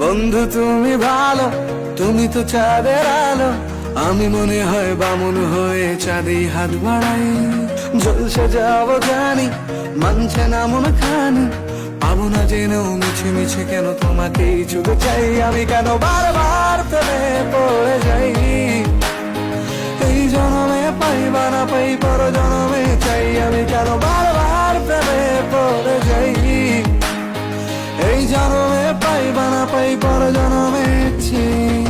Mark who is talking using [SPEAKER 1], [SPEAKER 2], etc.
[SPEAKER 1] বন্ধু তুমি ভালো, তুমি তো চাঁদের আলো, আমি মনে হয় বামুন হয়ে চাঁদে হাত বাড়াই। জলসে যাবো জানি, মানছে না মন খানি, পাবো না জেনেও মিছে মিছে কেন তোমাকেই শুধু চাই। আমি কেন বারবার প্রেমে পড়ে যাই, এই জনমে পাই বা না পাই পর জনমে চাই। আমি কেন বারবার প্রেমে পড়ে যাই, এই জনমে পাই বা না পাই পর জনমে চাই।